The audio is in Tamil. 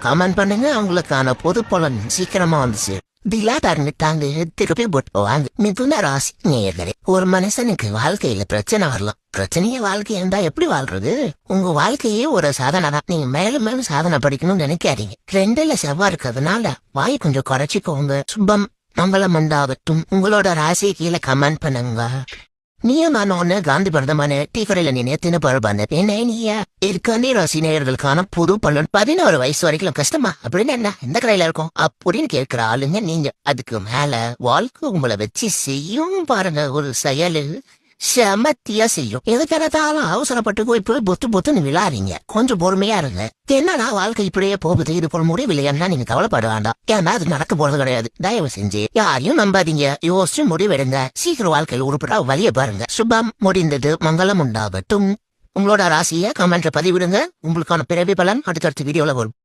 கமெண்ட் பண்ணுங்க. அவங்களுக்கான பொது பலன் சீக்கிரமா வந்துச்சு. திருப்பி போட்டுவாங்க. மிதுன ராசி நேயர்களே, ஒரு மனுஷனுக்கு வாழ்க்கையில பிரச்சனை வரலாம். பிரச்சனையே வாழ்க்கை இருந்தா எப்படி வாழ்றது? உங்க வாழ்க்கையே ஒரு சாதனை தான். நீங்க மேலும் மேலும் சாதனை படிக்கணும்னு நினைக்காதீங்க. 2ல செவ்வாய் இருக்கிறதுனால வாய் கொஞ்சம் குறைச்சிக்கோங்க. சுபம் மங்களம் உண்டாகட்டும். உங்களோட ராசி கீழே கமெண்ட் பண்ணுங்க. நீயும் நான் ஒண்ணு காந்தி பிரதமான டீ கடையில நீ நேத்தின பழப்பான என்ன நீயா இருக்கே ராசி நேயர்களுக்கான புது பலன். 11 வயசு வரைக்கும் கஷ்டமா அப்படின்னு என்ன எந்த கடையில இருக்கும் அப்படின்னு கேட்கிற ஆளுங்க நீங்க. அதுக்கு மேல வாழ்க்கை உங்களை வச்சு செய்யும் பாருங்க ஒரு செயலு செமத்தியா செய்யும். எதுக்கெடுத்தாலும் அவசரப்பட்டு போய் பொத்துன்னு விழாறீங்க. கொஞ்சம் பொறுமையா இருங்க. என்னடா வாழ்க்கை இப்படியே போகுது, இது போல முடிவில்லையா நீங்க கவலைப்பட வேண்டாம். ஏன்னா அது நடக்க போறது கிடையாது. தயவு செஞ்சு யாரையும் நம்பாதீங்க. யோசிச்சு முடிவெடுங்க. சீக்கிரம் வாழ்க்கையில் உருப்படா வழிய பாருங்க. சுபம் முடிந்தது. மங்களம் உண்டாகட்டும். உங்களோட ராசிய கமெண்ட்ல பதிவிடுங்க. உங்களுக்கான பிறவி பலன் அடுத்தடுத்த வீடியோல வரும்.